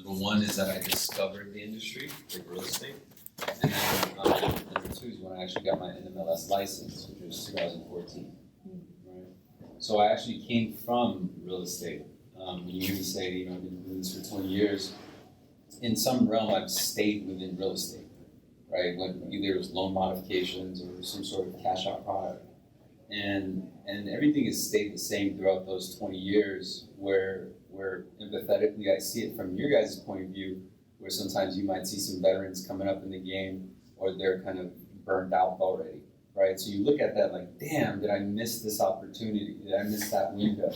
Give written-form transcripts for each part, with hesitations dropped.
Number one is that I discovered the industry, like real estate. And then number two is when I actually got my NMLS license, which was 2014. Right? So I actually came from real estate. When you hear me say, you know, I've been doing this for 20 years, in some realm I've stayed within real estate, right? When either it was loan modifications or some sort of cash out product. And everything has stayed the same throughout those 20 years where empathetically I see it from your guys' point of view, where sometimes you might see some veterans coming up in the game or they're kind of burned out already, right? So you look at that like, damn, did I miss this opportunity? Did I miss that window?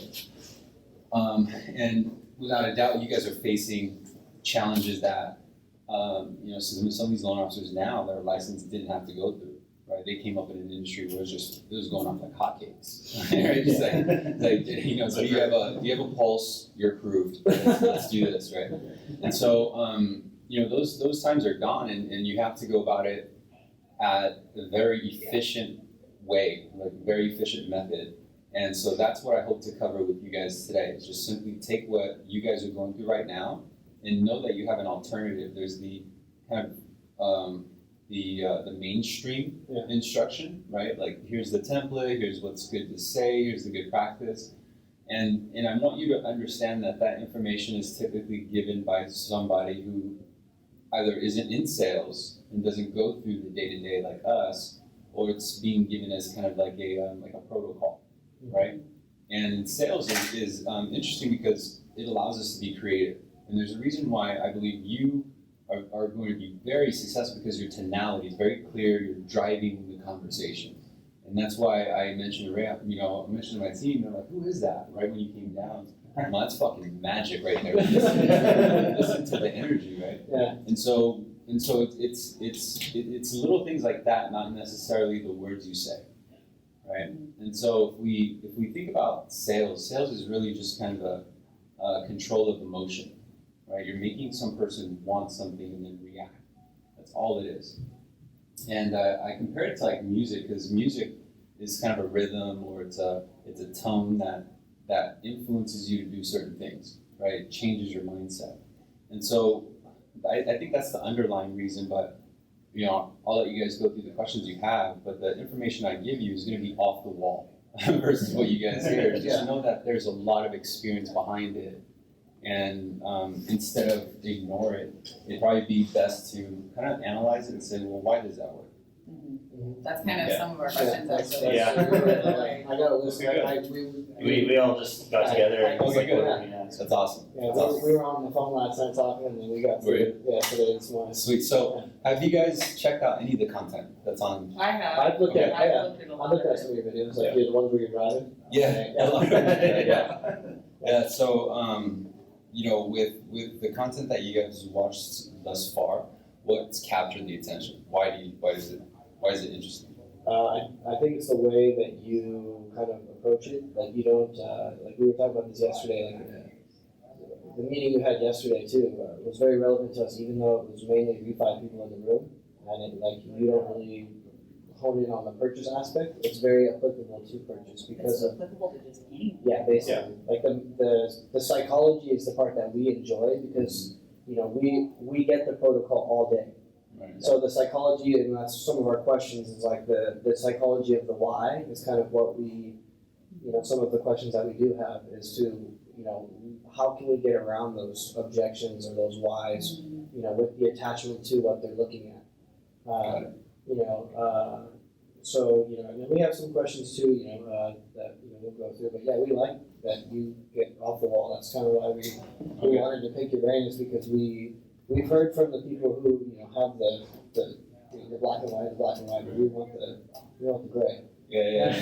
And without a doubt, you guys are facing challenges that, you know, some of these loan officers now, their license didn't have to go through. Right, they came up in an industry where it was going off like hotcakes. Right, just like you know, so you have a pulse, you're approved. Let's do this, right? And so you know, those times are gone, and you have to go about it at a very efficient way, like a very efficient method. And so that's what I hope to cover with you guys today. Is just simply take what you guys are going through right now, and know that you have an alternative. There's the kind of the mainstream instruction, right? Like, here's the template, here's what's good to say, here's the good practice. And I want you to understand that information is typically given by somebody who either isn't in sales and doesn't go through the day-to-day like us, or it's being given as kind of like a protocol, right? And in sales is interesting because it allows us to be creative. And there's a reason why I believe you are going to be very successful, because your tonality is very clear, you're driving the conversation. And that's why I mentioned I mentioned to my team, they're like, who is that, right, when you came down? Well, that's fucking magic right there. Listen to the energy, right? Yeah. And so it's little things like that, not necessarily the words you say, right? And so if we think about sales is really just kind of a control of emotion. Right, you're making some person want something and then react. That's all it is. And I compare it to like music, because music is kind of a rhythm, or it's a tone that influences you to do certain things. Right, it changes your mindset. And so I think that's the underlying reason. But you know, I'll let you guys go through the questions you have. But the information I give you is going to be off the wall versus what you guys hear. Just know that there's a lot of experience behind it. And instead of ignore it, it'd probably be best to kind of analyze it and say, well, why does that work? Mm-hmm. That's kind of some of our questions, actually. Yeah. I got a list. We all just got together. And Okay, good. Yeah. That's awesome. Yeah, we were on the phone last night talking, and then we got today this morning. Sweet. So, have you guys checked out any of the content that's on? I have. I've looked at I've looked at a lot of it. some of your videos, like the ones where you're driving. Yeah. So, you know, with the content that you guys watched thus far, what's captured the attention? Why is it interesting? I think it's the way that you kind of approach it. Like, you don't like we were talking about this yesterday. Like the meeting you had yesterday too was very relevant to us, even though it was mainly refi people in the room, and you don't really hone in on the purchase aspect. It's very applicable to purchase because it's applicable to just anything. Yeah, basically. Yeah. Like the psychology is the part that we enjoy, because you know we get the protocol all day. Right. So the psychology, and that's some of our questions, is like the psychology of the why is kind of what we, you know, some of the questions that we do have is to, you know, how can we get around those objections or those whys, you know, with the attachment to what they're looking at. You know, so, you know, and we have some questions too, you know, that, you know, we'll go through, but yeah, we like that you get off the wall. That's kind of why we wanted to pick your brain, is because we've heard from the people who, you know, have the black and white, but we want the gray. Yeah.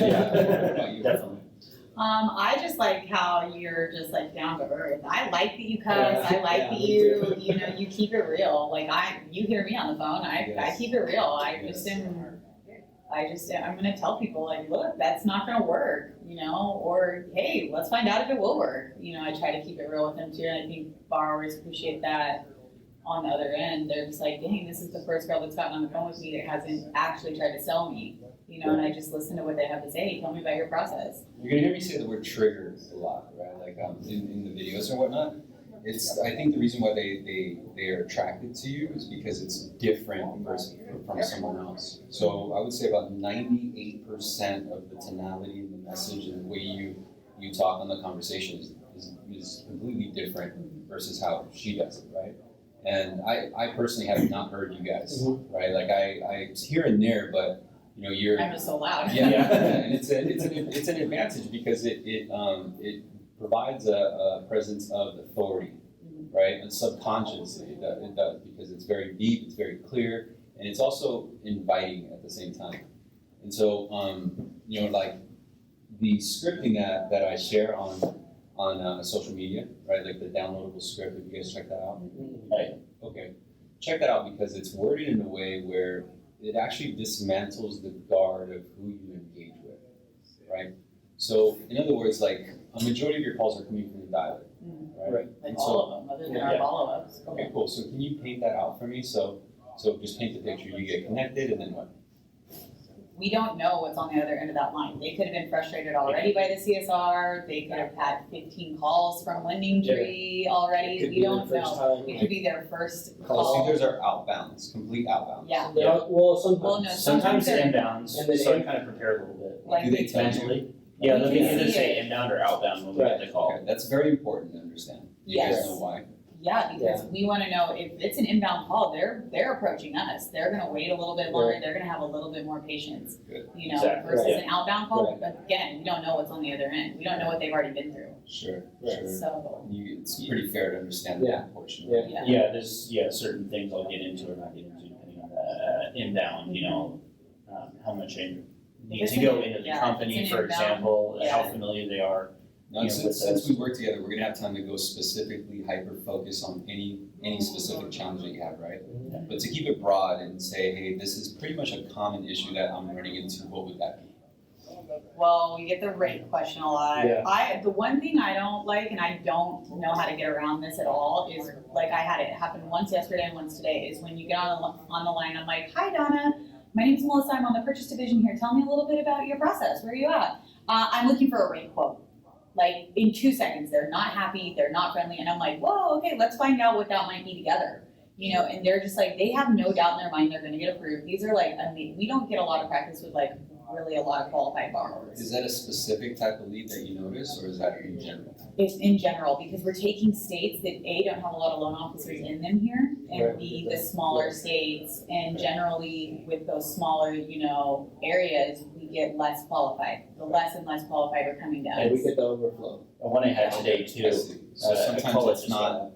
Definitely. I just like how you're just like down to earth. I like that you cuss. I like that you keep it real. Like you hear me on the phone. I keep it real. I'm gonna tell people, like, look, that's not gonna work, you know, or hey, let's find out if it will work. You know, I try to keep it real with them too, and I think borrowers appreciate that. On the other end, they're just like, dang, this is the first girl that's gotten on the phone with me that hasn't actually tried to sell me, you know, and I just listen to what they have to say. Tell me about your process. You're gonna hear me say the word trigger a lot, right? Like in the videos or whatnot. I think the reason why they are attracted to you is because it's different from someone else. So I would say about 98% of the tonality and the message and the way you talk on the conversation is completely different versus how she does it, right? And I personally have not heard you guys, right? Like I here and there, but you're. I'm just so loud. Yeah, and it's an advantage because it provides a presence of authority, right? And subconsciously it does because it's very deep, it's very clear, and it's also inviting at the same time. And so like the scripting that I share on social media, right? Like the downloadable script, if you guys check that out. Right. Okay. Check that out because it's worded in a way where it actually dismantles the guard of who you engage with, right? So, in other words, like a majority of your calls are coming from the dialer, right? Like And all of them, other than our follow-ups. Okay, cool. So, can you paint that out for me? So just paint the picture. You get connected, and then what? We don't know what's on the other end of that line. They could have been frustrated already by the CSR. They could have had 15 calls from Lending Tree already. We don't know. It could be their first So call. those are outbounds, complete outbounds. Yeah. Well, sometimes. Well, no, Sometimes they're inbounds, And then so I kind of prepare a little bit. like Do they tell you? Mentally. Yeah, We they'll can either see say it. inbound or outbound when we get the call. Okay, that's very important to understand. You guys Yes. know why? Yeah, because we want to know if it's an inbound call, they're approaching us. They're going to wait a little bit longer. Right. They're going to have a little bit more patience. Good. Exactly. Versus Right. an outbound call. Again, we don't know what's on the other end. We don't know what they've already been through. Sure. So It's pretty fair to understand that portion. Yeah. yeah. Yeah, there's certain things I'll get into or not get into depending on the inbound, how much I need It's to go an- into the yeah, company, it's an for inbound, example, how yeah. familiar they are. Now, with since those. we work together, we're gonna have time to go specifically hyper-focus on any specific challenge that you have, right? But to keep it broad and say, hey, this is pretty much a common issue that I'm running into, what would that be? Well, we get the rate question a lot. Yeah. The one thing I don't like, and I don't know how to get around this at all, is like I had it happen once yesterday and once today, is when you get on the line, I'm like, hi Donna, my name's Melissa, I'm on the purchase division here. Tell me a little bit about your process. Where are you at? I'm looking for a rate quote. Like in 2 seconds, they're not happy, they're not friendly, and I'm like, whoa, okay, let's find out what that might be together. And they're just like, they have no doubt in their mind they're gonna get approved. These are like, we don't get a lot of practice with like really a lot of qualified borrowers. Is that a specific type of lead that you notice, or is that in general? It's in general, because we're taking states that A, don't have a lot of loan officers in them here, and Right. B, the smaller states, and generally with those smaller, areas, we get less qualified. The less and less qualified are coming to And we us. get the overflow. One I had today I too. see. So I sometimes call it it's just not,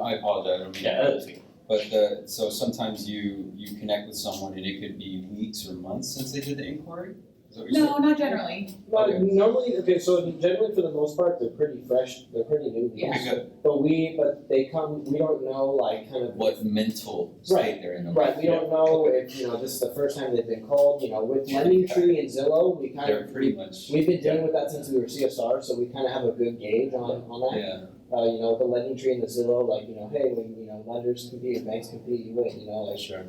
I apologize, I don't mean Yeah, to- that's good. but so sometimes you connect with someone and it could be weeks or months since they did the inquiry? Is that what you're No, not generally. But Okay. normally, so generally for the most part, they're pretty fresh, they're pretty new. saying? Okay, good. But they come, we don't know like kind of. What mental state they're in. Right, we don't know if, this is the first time they've been called, with Lending Tree and Zillow, we kind They're of, pretty much, we've been dealing with that since we were CSR, so we kind of have a good gauge on that. yeah, The Lending Tree and the Zillow, like, hey, when, lenders compete, banks compete, you win, like, sure.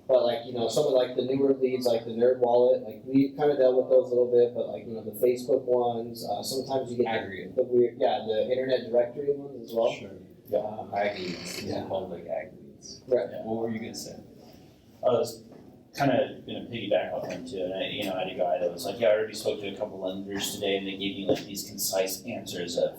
but like, some of like the newer leads, like the Nerd Wallet, like we kind of dealt with those a little bit, but like, the Facebook ones, sometimes you get Aggregate. the weird, the internet directory ones as well. Sure. Um, Ag leads, Yeah. they're called like ag leads. Right. What were you gonna say? I was kind of gonna piggyback off him too, and I had a guy that was like, yeah, I already spoke to a couple lenders today, and they gave me like these concise answers of,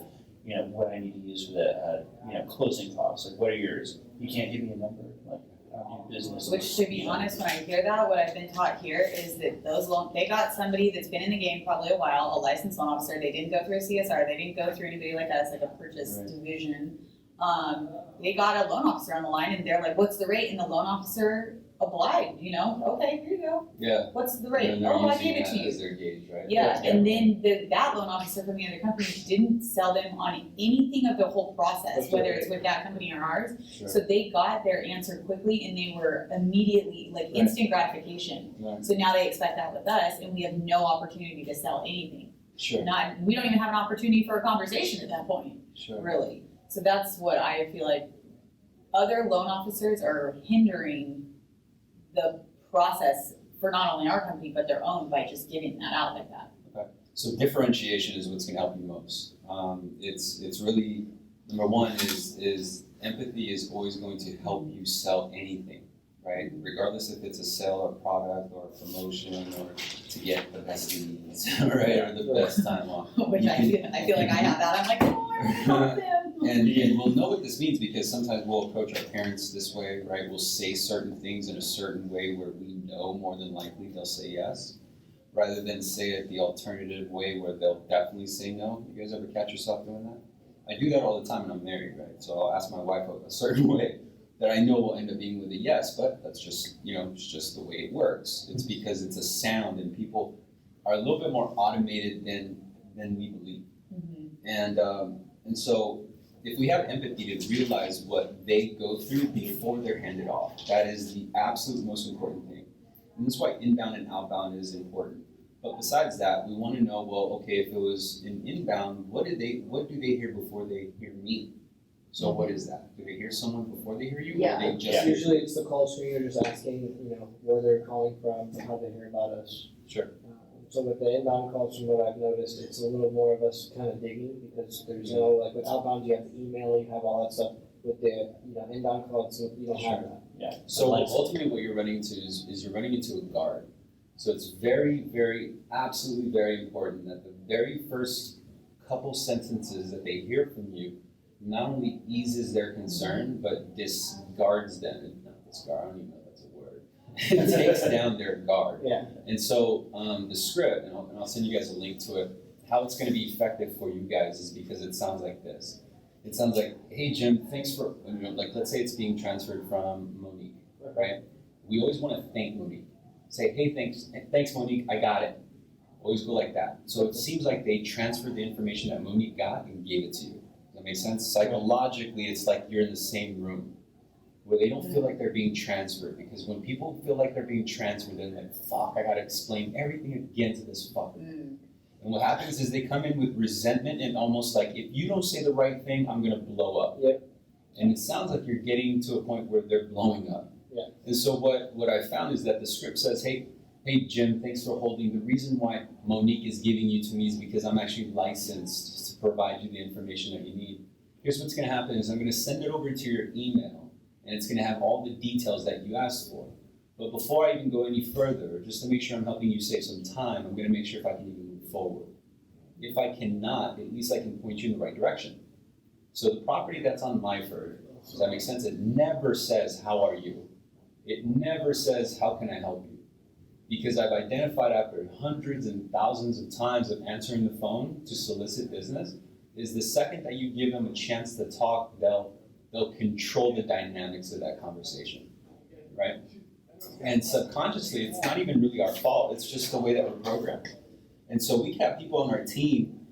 what I need to use for the, closing costs. Like, what are yours? You can't give me a number. Like, how do you business? Which, to be honest, when I hear that, what I've been taught here is that they got somebody that's been in the game probably a while, a licensed loan officer. They didn't go through a CSR. They didn't go through anybody like us, like a purchase division. They got a loan officer on the line, and they're like, "What's the rate?" And the loan officer obliged. Okay, here you go. Yeah. What's the And rate? they're Oh, I using gave it that to you. as their gauge, right? Yeah, and then that loan officer from the other company didn't sell them on anything of the whole process, That's whether right. it's with that company or ours. Sure. So they got their answer quickly, and they were immediately, like, instant gratification. Right. So now they expect that with us, and we have no opportunity to sell anything. Sure, We don't even have an opportunity for a conversation at that point, sure. really. So that's what I feel like other loan officers are hindering the process for not only our company, but their own by just giving that out like that. So differentiation is what's gonna help you most. It's really Number one is empathy is always going to help you sell anything, right? Regardless if it's a sale or product or a promotion or to get the best leads, right? Or the best time off. Which I feel like I have that. I'm like, oh, I want to help them. And we'll know what this means because sometimes we'll approach our parents this way, right? We'll say certain things in a certain way where we know more than likely they'll say yes, rather than say it the alternative way where they'll definitely say no. You guys ever catch yourself doing that? I do that all the time when I'm married, right? So I'll ask my wife a certain way that I know will end up being with a yes, but that's just, it's just the way it works. It's because it's a sound and people are a little bit more automated than we believe. Mm-hmm. And so if we have empathy to realize what they go through before they're handed off, that is the absolute most important thing. And that's why inbound and outbound is important. But besides that, we want to know, well, okay, if it was an inbound, what do they hear before they hear me? So what is that? Do they hear someone before they hear you? Yeah. Or they just Usually it's the call screener just asking, where they're calling from, how they hear about us. Sure. So with the inbound calls, from what I've noticed, it's a little more of us kind of digging because there's no, like with outbound, you have the email, you have all that stuff. With the inbound calls, you don't have that. Yeah. So ultimately what you're running into is you're running into a guard. So it's very, very, absolutely very important that the very first couple sentences that they hear from you not only eases their concern, but discards them. Not discard, I don't even know if that's a word. It takes down their guard. Yeah. And so the script, and I'll send you guys a link to it, how it's going to be effective for you guys is because it sounds like this. It sounds like, hey Jim, thanks for, like let's say it's being transferred from Monique, right? We always want to thank Monique. Say, hey, thanks Monique, I got it. Always go like that. So it seems like they transferred the information that Monique got and gave it to you. Does that make sense? Psychologically, it's like you're in the same room where they don't feel like they're being transferred, because when people feel like they're being transferred, they're like, fuck, I gotta explain everything again to this fucker. And what happens is they come in with resentment and almost like, if you don't say the right thing, I'm gonna blow up. Yep. And it sounds like you're getting to a point where they're blowing up. Yeah. And so what I found is that the script says, hey Jim, thanks for holding. The reason why Monique is giving you to me is because I'm actually licensed to provide you the information that you need. Here's what's gonna happen is I'm gonna send it over to your email, and it's gonna have all the details that you asked for. But before I even go any further, just to make sure I'm helping you save some time, I'm gonna make sure if I can even move forward. If I cannot, at least I can point you in the right direction. So the property that's on Myford, does that make sense? It never says, how are you? It never says, how can I help you? Because I've identified after hundreds and thousands of times of answering the phone to solicit business, is the second that you give them a chance to talk, they'll control the dynamics of that conversation, right? And subconsciously, it's not even really our fault, it's just the way that we're programmed. And so we have people on our team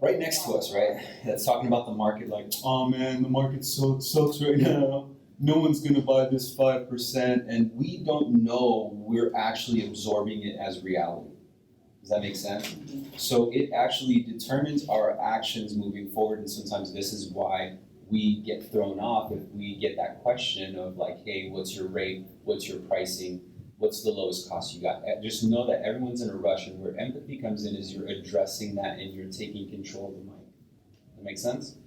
right next to us, right, that's talking about the market like, oh man, the market sucks right now. No one's gonna buy this 5%, and we don't know we're actually absorbing it as reality. Does that make sense? So it actually determines our actions moving forward, and sometimes this is why we get thrown off if we get that question of like, hey, what's your rate? What's your pricing? What's the lowest cost you got? Just know that everyone's in a rush, and where empathy comes in is you're addressing that and you're taking control of the mic. That make sense?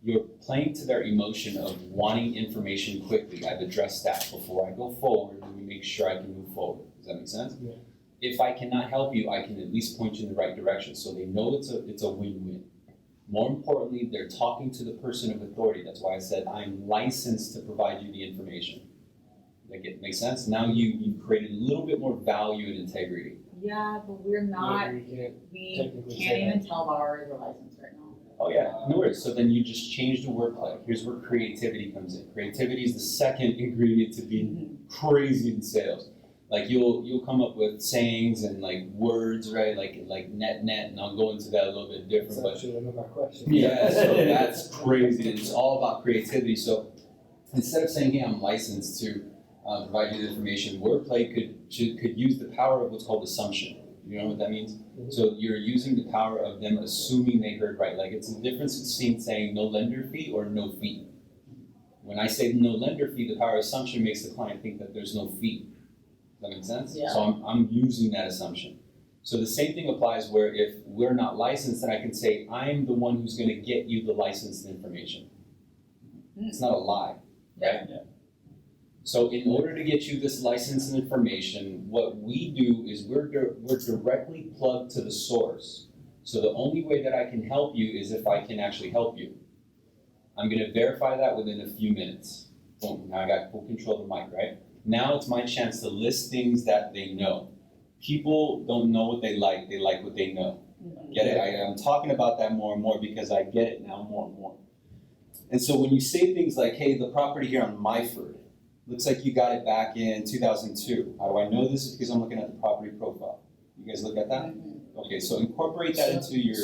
You're playing to their emotion of wanting information quickly. I've addressed that. Before I go forward, let me make sure I can move forward. Does that make sense? Yeah. If I cannot help you, I can at least point you in the right direction, so they know it's a win-win. More importantly, they're talking to the person of authority. That's why I said I'm licensed to provide you the information. Make sense? Now you created a little bit more value and integrity. Yeah, but we're not, Yeah, we technically can't say even tell borrowers we're licensed right now. Oh yeah, no worries. So then you just change the wordplay. Here's where creativity comes in. Creativity is the second ingredient to being crazy in sales. Like you'll come up with sayings and like words, right? Like net, and I'll go into that a little bit different. That's actually one of our questions. Yeah, so that's crazy. It's all about creativity. So instead of saying, hey, I'm licensed to provide you the information, wordplay could use the power of what's called assumption. You know what that means? Mm-hmm. So you're using the power of them assuming they heard right. Like it's the difference between saying no lender fee or no fee. When I say no lender fee, the power of assumption makes the client think that there's no fee. Does that make sense? Yeah. So I'm using that assumption. So the same thing applies where if we're not licensed, then I can say, I'm the one who's gonna get you the licensed information. It's not a lie, right? Yeah. So in order to get you this licensed information, what we do is we're directly plugged to the source. So the only way that I can help you is if I can actually help you. I'm gonna verify that within a few minutes. Boom, now I got full control of the mic, right? Now it's my chance to list things that they know. People don't know what they like what they know. Get it? I'm talking about that more and more because I get it now more and more. And so when you say things like, hey, the property here on Myford, looks like you got it back in 2002. How do I know this? Is because I'm looking at the property profile. You guys look at that? Okay, so incorporate that into your.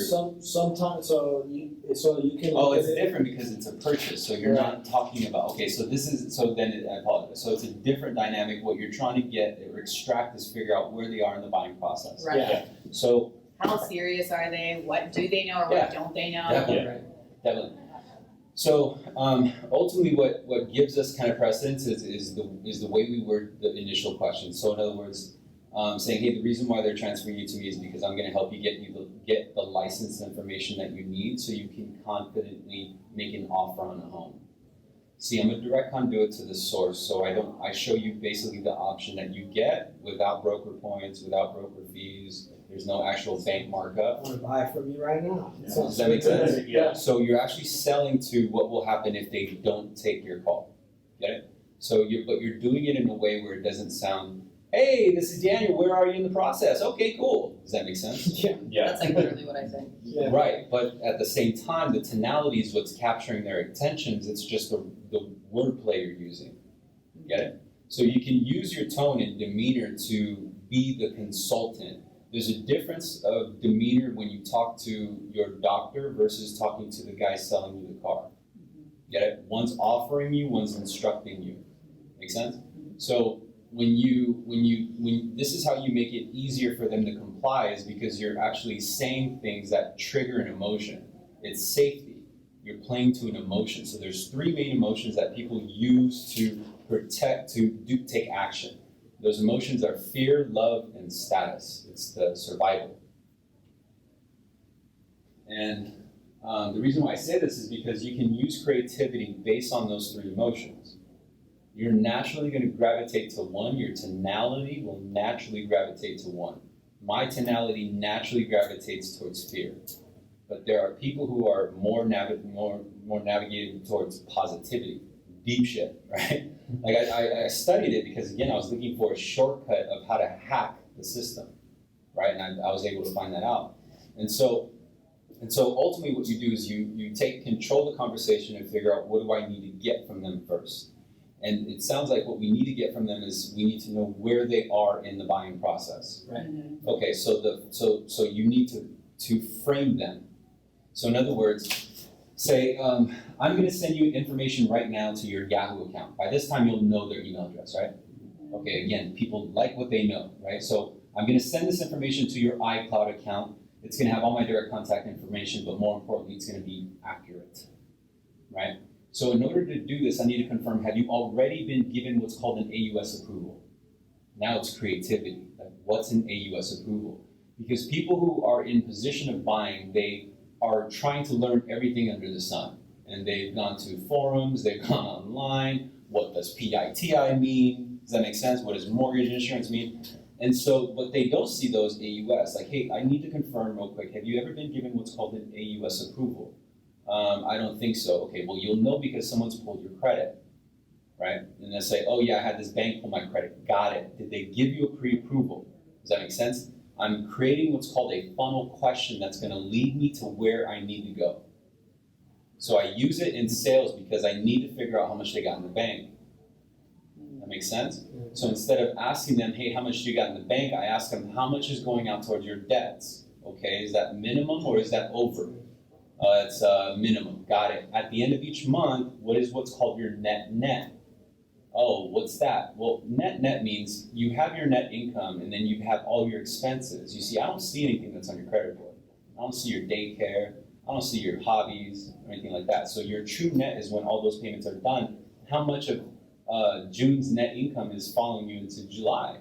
Sometimes, so you can. Oh, look it's at it. different because it's a purchase, so you're not talking about, okay, so this is, so then I apologize. So it's a different dynamic. What you're trying to get or extract is figure out where they are in the buying process. Right. Yeah. So. How serious are they? What do they know or what Yeah. don't they know? Definitely, Right. definitely. So ultimately what gives us kind of precedence is the way we word the initial question. So in other words, saying, hey, the reason why they're transferring you to me is because I'm going to help you get the license information that you need so you can confidently make an offer on a home. See, I'm a direct conduit to the source, so I show you basically the option that you get without broker points, without broker fees. There's no actual bank markup. I want to buy from you right now. Yeah. Does that make sense? Yeah. So you're actually selling to what will happen if they don't take your call. Get it? So but you're doing it in a way where it doesn't sound, hey, this is Daniel, where are you in the process? Okay, cool. Does that make sense? Yeah. Yeah. That's like literally what I say. Yeah. Right, but at the same time, the tonality is what's capturing their attentions. It's just the wordplay you're using. Get it? So you can use your tone and demeanor to be the consultant. There's a difference of demeanor when you talk to your doctor versus talking to the guy selling you the car. Get it? One's offering you, one's instructing you. Make sense? So when this is how you make it easier for them to comply is because you're actually saying things that trigger an emotion. It's safety. You're playing to an emotion. So there's three main emotions that people use to protect, take action. Those emotions are fear, love, and status. It's the survival. And the reason why I say this is because you can use creativity based on those three emotions. You're naturally going to gravitate to one. Your tonality will naturally gravitate to one. My tonality naturally gravitates towards fear. But there are people who are more navigated towards positivity. Deep shit, right? Like I studied it because again I was looking for a shortcut of how to hack the system, right? And I was able to find that out. And so ultimately what you do is you take control of the conversation and figure out what do I need to get from them first. And it sounds like what we need to get from them is we need to know where they are in the buying process. Right. Okay, so you need to frame them. So in other words, say, I'm going to send you information right now to your Yahoo account. By this time, you'll know their email address, right? Okay, again, people like what they know, right? So I'm going to send this information to your iCloud account. It's going to have all my direct contact information, but more importantly, it's going to be accurate, right? So in order to do this, I need to confirm, have you already been given what's called an AUS approval? Now it's creativity. Like, what's an AUS approval? Because people who are in position of buying, they are trying to learn everything under the sun. And they've gone to forums, they've gone online. What does PITI mean? Does that make sense? What does mortgage insurance mean? And so, but they don't see those AUS. Like, hey, I need to confirm real quick. Have you ever been given what's called an AUS approval? I don't think so. Okay, well, you'll know because someone's pulled your credit, right? And they'll say, oh yeah, I had this bank pull my credit. Got it. Did they give you a pre-approval? Does that make sense? I'm creating what's called a funnel question that's going to lead me to where I need to go. So I use it in sales because I need to figure out how much they got in the bank. That makes sense? So instead of asking them, hey, how much do you got in the bank? I ask them, how much is going out towards your debts? Okay, is that minimum or is that over? It's minimum. Got it. At the end of each month, what is what's called your net? Oh, what's that? Well, net means you have your net income and then you have all your expenses. You see, I don't see anything that's on your credit report. I don't see your daycare. I don't see your hobbies or anything like that. So your true net is when all those payments are done. How much of June's net income is following you into July?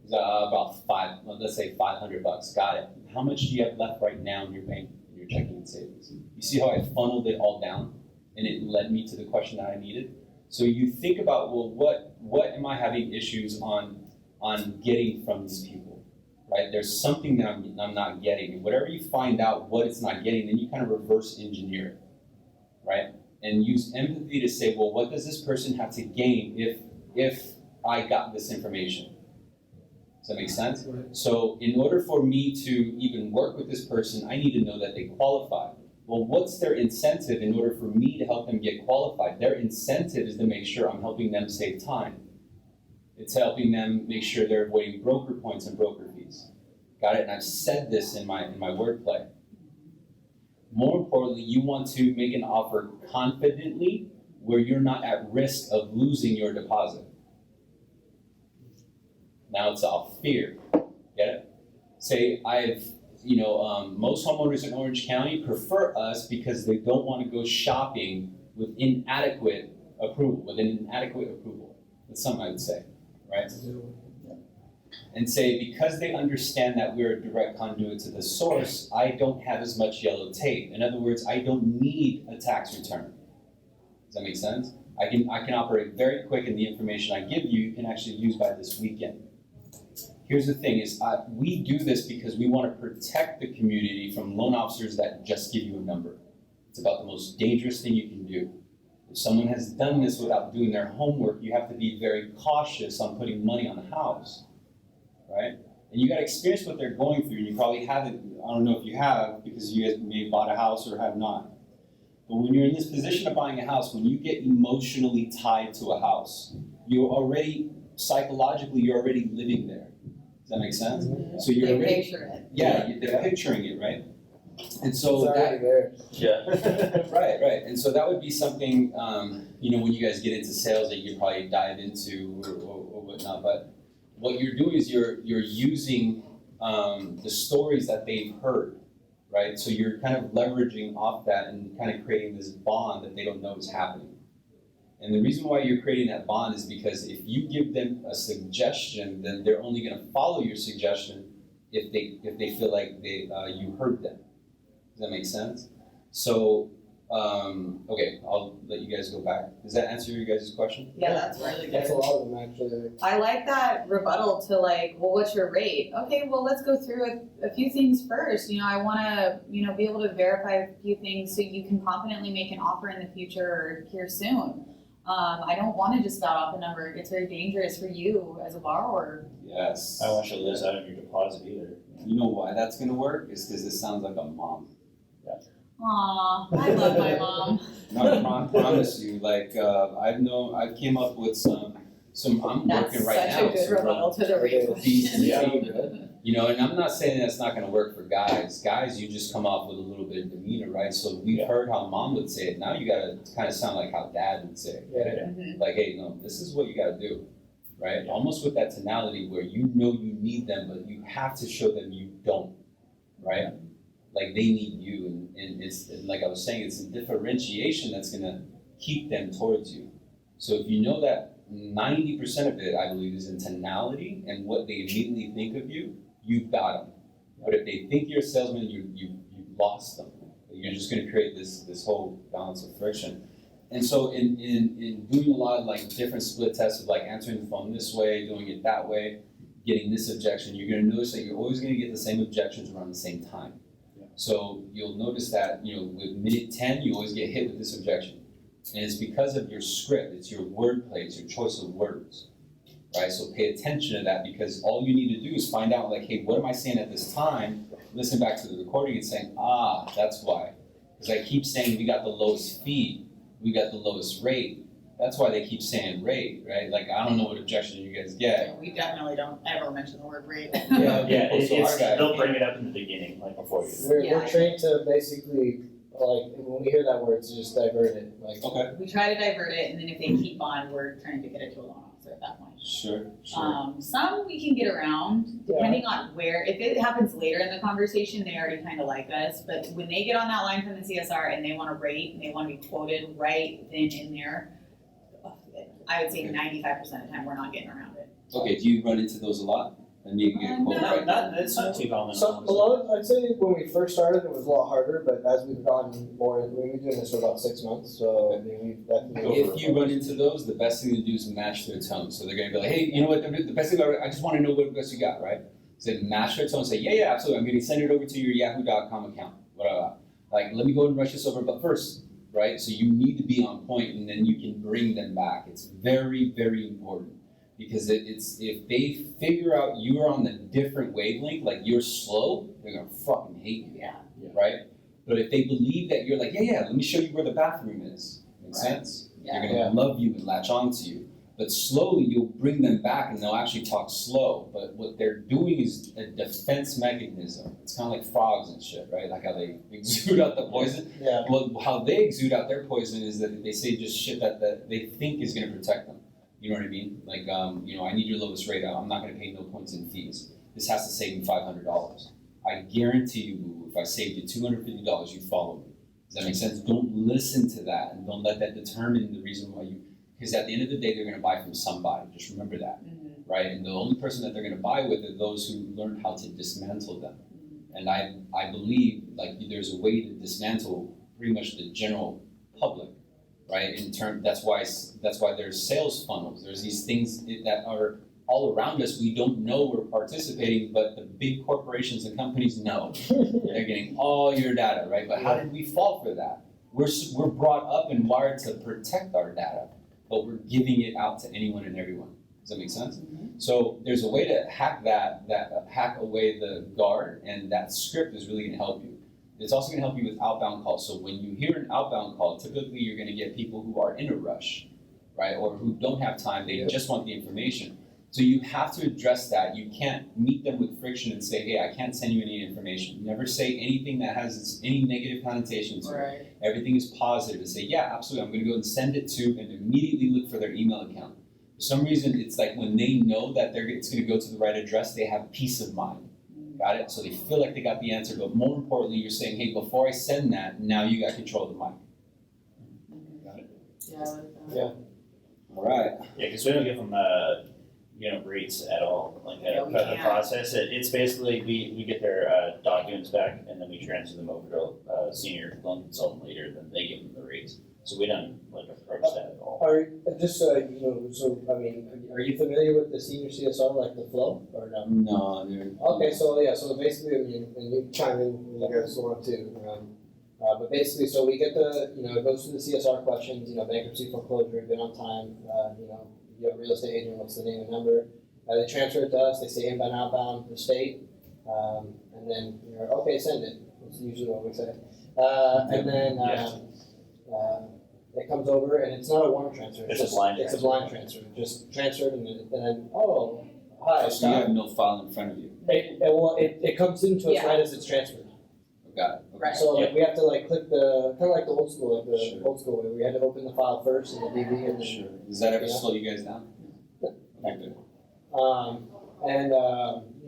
Let's say $500. Got it. How much do you have left right now in your bank, in your checking and savings? You see how I funneled it all down, and it led me to the question that I needed. So you think about, well, what am I having issues on getting from these people, right? There's something that I'm not getting, and whatever you find out what it's not getting, then you kind of reverse engineer it, right? And use empathy to say, well, what does this person have to gain if I got this information? Does that make sense? Right. So in order for me to even work with this person, I need to know that they qualify. Well, what's their incentive in order for me to help them get qualified? Their incentive is to make sure I'm helping them save time. It's helping them make sure they're avoiding broker points and broker fees. Got it? And I've said this in my wordplay. More importantly, you want to make an offer confidently where you're not at risk of losing your deposit. Now it's all fear. Get it? Say most homeowners in Orange County prefer us because they don't want to go shopping with inadequate approval. That's something I would say, right? And say, because they understand that we're a direct conduit to the source, I don't have as much yellow tape. In other words, I don't need a tax return. Does that make sense? I can operate very quick, and the information I give you can actually use by this weekend. Here's the thing is, we do this because we want to protect the community from loan officers that just give you a number. It's about the most dangerous thing you can do. If someone has done this without doing their homework, you have to be very cautious on putting money on the house, right? And you got to experience what they're going through, and you probably haven't, I don't know if you have, because you guys may have bought a house or have not. But when you're in this position of buying a house, when you get emotionally tied to a house, psychologically, you're already living there. Does that make sense? Mm-hmm. So you're They already, picture it. they're picturing it, right? And so It's already there. Yeah. right. And so that would be something, when you guys get into sales that you could probably dive into or whatnot. But what you're doing is you're using the stories that they've heard, right? So you're kind of leveraging off that and kind of creating this bond that they don't know is happening. And the reason why you're creating that bond is because if you give them a suggestion, then they're only going to follow your suggestion if they feel like you heard them. Does that make sense? So, okay, I'll let you guys go back. Does that answer your guys' question? Yeah, that's really good. That's a lot of them actually. I like that rebuttal to well, what's your rate? Okay, well, let's go through a few things first. I want to, be able to verify a few things so you can confidently make an offer in the future or here soon. I don't want to just spout off a number. It gets very dangerous for you as a borrower. Yes. I don't want you to lose out on your deposit either. You know why that's going to work? Is because this sounds like a mom. Aw, I love my mom. No, I promise you. I came up with some. I'm That's working right such now. a good rebuttal to the rate question. Yeah. And I'm not saying that's not going to work for guys. Guys, you just come off with a little bit of demeanor, right? So we've heard how mom would say it. Now you got to kind of sound like how dad would say it. Yeah. Mhm. Like, hey, no, this is what you got to do, right? Almost with that tonality where you need them, but you have to show them you don't, right? Like they need you, and it's like I was saying, it's a differentiation that's going to keep them towards you. So if you know that 90% of it, I believe, is in tonality and what they immediately think of you, you've got them. But if they think you're a salesman, you've lost them. You're just going to create this whole balance of friction. And so in doing a lot of different split tests of answering the phone this way, doing it that way, getting this objection, you're going to notice that you're always going to get the same objections around the same time. Yeah. So you'll notice that with minute 10, you always get hit with this objection. And it's because of your script, it's your wordplay, it's your choice of words, right? So pay attention to that, because all you need to do is find out hey, what am I saying at this time? Listen back to the recording and saying, that's why. Because I keep saying we got the lowest fee, we got the lowest rate. That's why they keep saying rate, right? I don't know what objection you guys get. We definitely don't ever mention the word rate. They'll bring it up in the beginning, before you. We're trained to basically, when we hear that word, to just divert it. Okay. We try to divert it, and then if they keep on, we're trying to get it to a loan officer at that point. Sure. Some we can get around, depending on where. If it happens later in the conversation, they already kind of like us. But when they get on that line from the CSR and they want to rate and they want to be quoted right then and there, I would say 95% of the time we're not getting around it. Okay, do you run into those a lot? And you can get a quote right there. It's not too common. So a lot of, I'd say when we first started, it was a lot harder, but as we've gotten more, we've been doing this for about 6 months, so I mean, we've definitely. If you run into those, the best thing to do is match their tone. So they're gonna be like, hey, you know what, the best thing I just wanna know what best you got, right? So match their tone, say, yeah, absolutely, I'm gonna send it over to your yahoo.com account, whatever. Like, let me go and rush this over, but first, right? So you need to be on point and then you can bring them back. It's very, very important. Because it's if they figure out you're on the different wavelength, like you're slow, they're gonna fucking hate you. Yeah. Right? But if they believe that you're like, yeah, let me show you where the bathroom is. Makes sense? Yeah. They're gonna love you and latch on to you. But slowly you'll bring them back and they'll actually talk slow. But what they're doing is a defense mechanism. It's kind of like frogs and shit, right? Like how they exude out the poison. Yeah. Well, how they exude out their poison is that they say just shit that they think is gonna protect them. You know what I mean? Like, I need your lowest rate out. I'm not going to pay no points in fees. This has to save me $500. I guarantee you, boo, if I saved you $250, you'd follow me. Does that make sense? Don't listen to that and don't let that determine the reason why you, because at the end of the day, they're going to buy from somebody. Just remember that, right? And the only person that they're going to buy with are those who learn how to dismantle them. And I believe, like, there's a way to dismantle pretty much the general public. Right, that's why there's sales funnels. There's these things that are all around us. We don't know we're participating, but the big corporations and companies know. They're getting all your data, right? But how did we fall for that? We're brought up and wired to protect our data, but we're giving it out to anyone and everyone. Does that make sense? Mm-hmm. So there's a way to hack hack away the guard, and that script is really going to help you. It's also going to help you with outbound calls. So when you hear an outbound call, typically you're going to get people who are in a rush, right? Or who don't have time, they just want the information. So you have to address that. You can't meet them with friction and say, hey, I can't send you any information. Never say anything that has any negative connotation to it. Everything is positive and say, yeah, absolutely, I'm going to go and send it to, and immediately look for their email account. For some reason, it's like when they know that it's going to go to the right address, they have peace of mind. Got it? So they feel like they got the answer, but more importantly, you're saying, hey, before I send that, now you got control of the mic. Got it? Yeah, I like that. Yeah. All right. Yeah, because we don't give them, rates at all, like Yeah, we the can't. process. It's basically, we get their documents back and then we transfer them over to a senior loan consultant later, then they give them the rates. So we don't approach that at all. Are just are you familiar with the senior CSR, like the flow, or no? No, dude. Okay, so basically, and you chime in when you guys want to. But basically, so we get it goes through the CSR questions. Bankruptcy, foreclosure, been on time. You have a real estate agent. What's the name and number? They transfer it to us. They say inbound, outbound, the state, and then okay, send it. That's usually what we say. And then. It comes over and it's not a warm transfer. It's a blind transfer. It's a blind transfer. Just transferred and then hi. So you have no file in front of you. It comes into us Yeah. right as it's transferred. Got it. Okay. Right. So we have to click the kind of like the old school, Sure. old school way. We had to open the file first in the DB and then Sure. Does that ever Yeah. slow you guys down? Okay, good.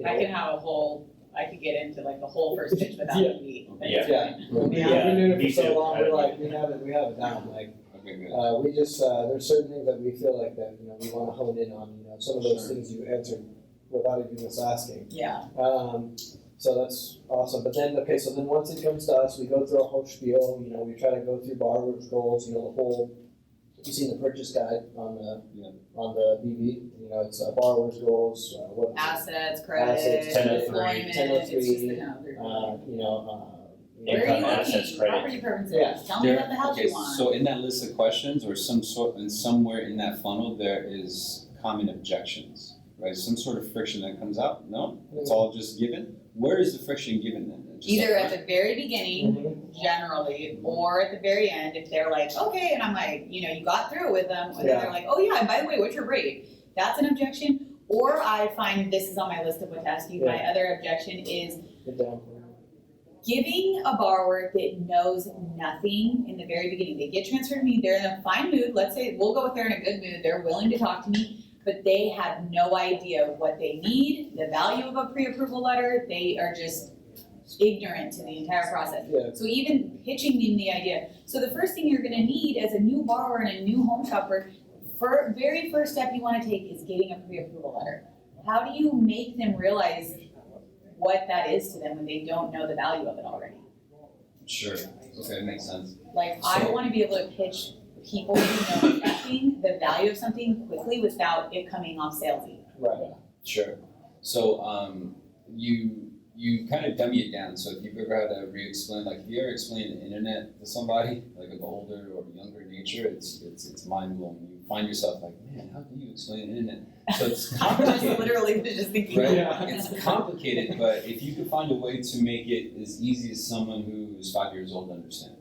I can have I could get into like the whole first pitch without Yeah. TV. Yeah. We've been doing it me for so too. long. We're like we have it down. Okay, good. We just there's certain things that we feel like that we want to hone in on. Some of those Sure. things you answered without even us asking. Yeah. So that's awesome. But then so then once it comes to us, we go through a whole spiel. We try to go through borrower's goals. The whole. You've seen the purchase guide on the BB. It's borrower's goals. What is it? Assets, credit, Assets, employment, 1003, it's just where Income, are you assets, looking? credit. Property preferences. Yeah. Tell me about the house Okay, you want. so in that list of questions or somewhere in that funnel, there is common objections, right? Some sort of friction that comes out. No, it's all just given. Where is the friction given then? Just Either up at front? the very beginning, Mhm. generally, or at the very end, if they're like, okay, and I'm like, you got through it with them, and then Yeah. they're like, oh yeah, and by the way, what's your rate? That's an objection. Or I find this is on my list of what to ask you. My other objection is Get down. giving a borrower that knows nothing in the very beginning. They get transferred to me, they're in a fine mood. Let's say we'll go with they're in a good mood, they're willing to talk to me, but they have no idea what they need, the value of a pre-approval letter. They are just ignorant to the entire process. Yeah. So even pitching them the idea. So the first thing you're gonna need as a new borrower and a new home shopper, very first step you wanna take is getting a pre-approval letter. how do you make them realize what that is to them when they don't know the value of it already? Sure. Okay, makes sense. Like, I want to be able to pitch people who know nothing the value of something quickly without it coming off salesy. Right. Sure. So you kind of dummy it down. So if you've ever had to re-explain, like if you ever explain the internet to somebody, like of older or younger nature, it's mind blowing. You find yourself like, man, how do you explain the internet? So it's I complicated. literally was just thinking. Right? Yeah. It's complicated, but if you could find a way to make it as easy as someone who is 5 years old to understand.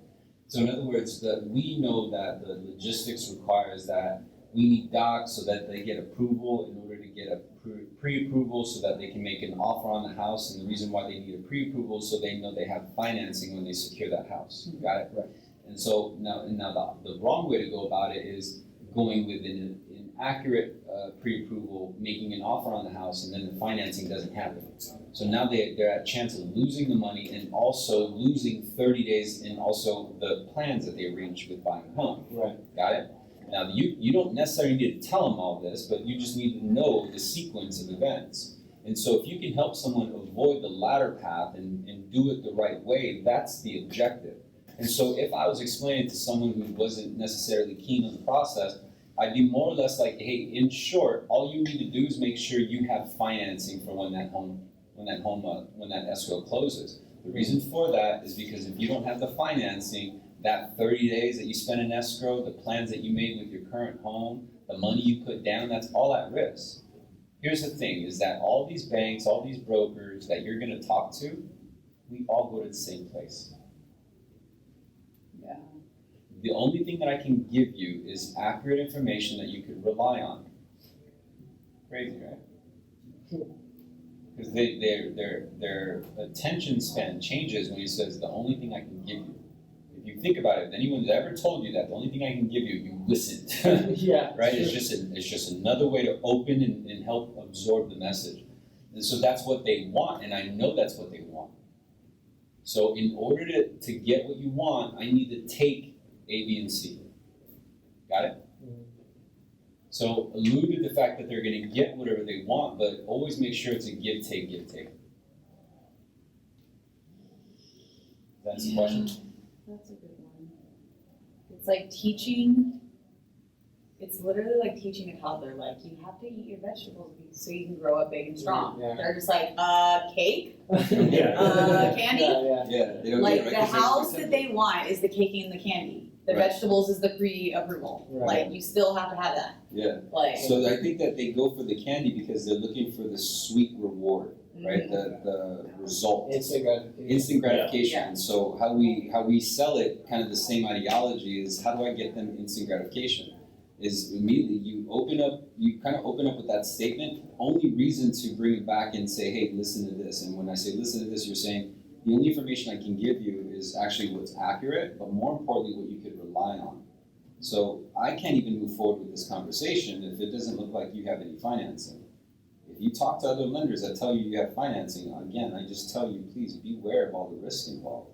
So in other words, that we know that the logistics requires that we need docs so that they get approval in order to get a pre-approval so that they can make an offer on the house. And the reason why they need a pre-approval so they know they have financing when they secure that house. Got it? Right. And so now the wrong way to go about it is going with an inaccurate pre-approval, making an offer on the house, and then the financing doesn't happen. So now they're at a chance of losing the money and also losing 30 days in also the plans that they arranged with buying a home. Right. Got it? Now, you don't necessarily need to tell them all this, but you just need to know the sequence of events. And so if you can help someone avoid the latter path and do it the right way, that's the objective. And so if I was explaining to someone who wasn't necessarily keen on the process, I'd be more or less like, hey, in short, all you need to do is make sure you have financing for when that escrow closes. The reason for that is because if you don't have the financing, that 30 days that you spend in escrow, the plans that you made with your current home, the money you put down, that's all at risk. Here's the thing, is that all these banks, all these brokers that you're gonna talk to, we all go to the same place. Yeah. The only thing that I can give you is accurate information that you could rely on. Crazy, right? Because their attention span changes when he says the only thing I can give you. If you think about it, if anyone's ever told you that the only thing I can give you, you listened. Yeah. Right? Sure. It's just another way to open and help absorb the message. And so that's what they want, and I know that's what they want. So in order to get what you want, I need to take A, B, and C. Got it? Mhm. So allude to the fact that they're going to get whatever they want, but always make sure it's a give, take, give, take. That's the question. That's a good one. It's like teaching, it's literally like teaching a toddler, like, you have to eat your vegetables so you can grow up big and strong. Yeah. They're just like, cake? Yeah. Candy? Yeah. Yeah, they don't Like, get the house that they want is the cake and the candy. The Right. vegetables is the pre-approval. Right. Like, you still have to have that. Yeah. Like, So I think that they go for the candy because they're looking for the sweet reward, right? The result. Instant gratification. Instant gratification. Yeah. And so how we sell it, kind of the same ideology is how do I get them instant gratification? Is immediately you kind of open up with that statement, only reason to bring it back and say, hey, listen to this. And when I say listen to this, you're saying the only information I can give you is actually what's accurate, but more importantly, what you could rely on. So I can't even move forward with this conversation if it doesn't look like you have any financing. If you talk to other lenders that tell you you have financing, again, I just tell you, please beware of all the risks involved.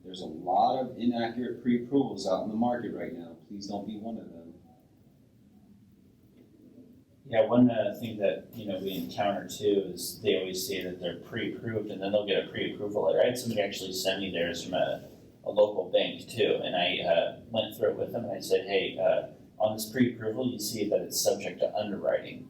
There's a lot of inaccurate pre-approvals out in the market right now. Please don't be one of them. Yeah, one thing that we encounter too is they always say that they're pre-approved, and then they'll get a pre-approval letter. I had somebody actually send me theirs from a local bank too, and I went through it with them and I said, hey, on this pre-approval, you see that it's subject to underwriting.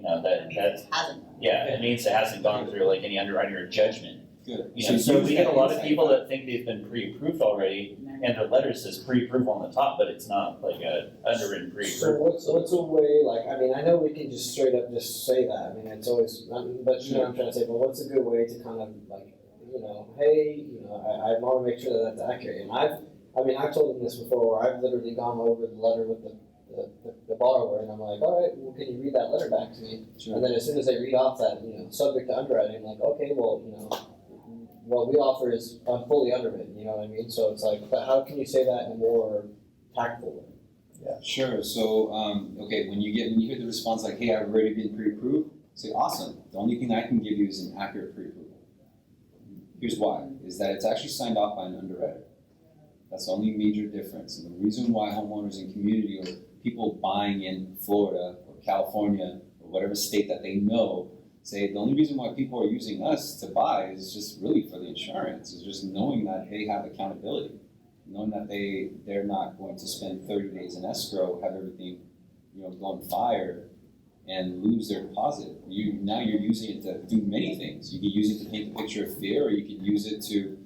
That hasn't. yeah, it means it hasn't gone through like any underwriting or judgment. Good. So we get a lot of insight. people that think they've been pre-approved already, and their letter says pre-approval on the top, but it's not like a underwritten So pre-approval. what's a way, like, I mean, I know we can just straight up just say that, I mean, it's always, but you know what I'm trying to say, but what's a good way to kind of like, hey, I wanna make sure that that's accurate, and I've told them this before, where I've literally gone over the letter with the borrower, and I'm like, all right, well, can you read that letter back to me? Sure. And then as soon as they read off that, subject to underwriting, I'm like, okay, well, what we offer is fully underwritten, you know what I mean? So it's like, but how can you say that in a more tactful way? Sure. So, okay, when you hear the response like, hey, I've already been pre-approved, say, awesome. The only thing I can give you is an accurate pre-approval. Here's why, is that it's actually signed off by an underwriter. That's the only major difference. And the reason why homeowners in community or people buying in Florida or California or whatever state that they know, say the only reason why people are using us to buy is just really for the insurance, is just knowing that they have accountability, knowing that they're not going to spend 30 days in escrow, have everything, go on fire and lose their deposit. Now you're using it to do many things. You could use it to paint the picture of fear, or you could use it to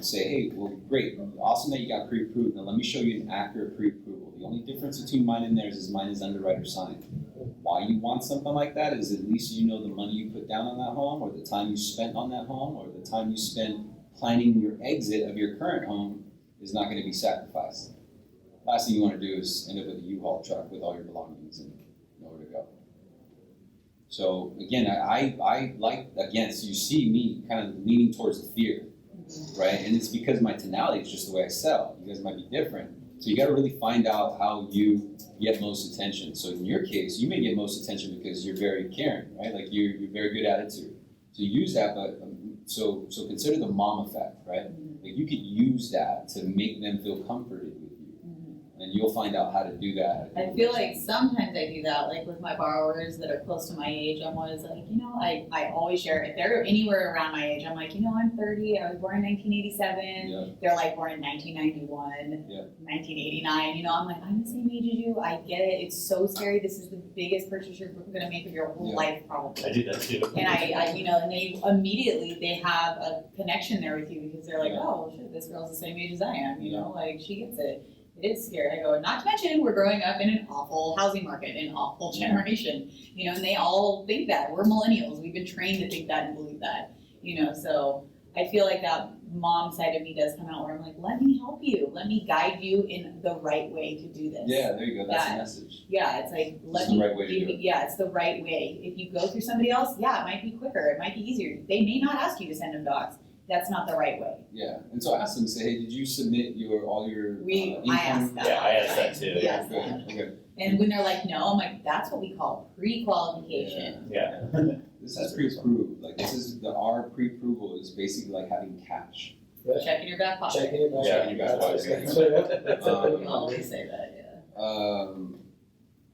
say, hey, well, great, awesome that you got pre-approved. Now let me show you an accurate pre-approval. The only difference between mine and theirs is mine is underwriter signed. Why you want something like that is at least you know the money you put down on that home, or the time you spent on that home, or the time you spent planning your exit of your current home is not going to be sacrificed. Last thing you want to do is end up with a U-Haul truck with all your belongings and nowhere to go. So again, I like, again, so you see me kind of leaning towards the fear, right? And it's because my tonality is just the way I sell. You guys might be different. So you got to really find out how you get most attention. So in your case, you may get most attention because you're very caring, right? Like you're very good attitude. So use that, but so consider the mom effect, right? Like you could use that to make them feel comforted with you, and you'll find out how to do that. I feel like sometimes I do that, like with my borrowers that are close to my age. I'm always like, I always share, if they're anywhere around my age, I'm like, I'm 30, I was born in 1987. Yeah. They're like born in 1991, 1989. I'm like, I'm the same age as you. I get it. It's so scary. This is the biggest purchase you're going to make of your whole life, probably. I do that too. And and they immediately, they have a connection there with you because they're like, oh, shit, this girl's the same age as I am, like she gets it. It is scary. I go, not to mention, we're growing up in an awful housing market, an awful generation, and they all think that. We're millennials. We've been trained to think that and believe that, so I feel like that mom side of me does come out where I'm like, let me help you. Let me guide you in the right way to do this. Yeah, there you go. That's the message. Yeah, it's like, It's the right way to do it. Yeah, it's the right way. If you go through somebody else, it might be quicker. It might be easier. They may not ask you to send them docs. That's not the right way. Yeah, and so ask them, say, hey, did you submit all your income? I asked that. Yeah, I asked that too. Yes. Okay. And when they're like, no, I'm like, that's what we call pre-qualification. Yeah. This is pre-approved. Like our pre-approval is basically like having cash. Checking your back pocket. Checking it. Yeah, you guys watch it. We always say that,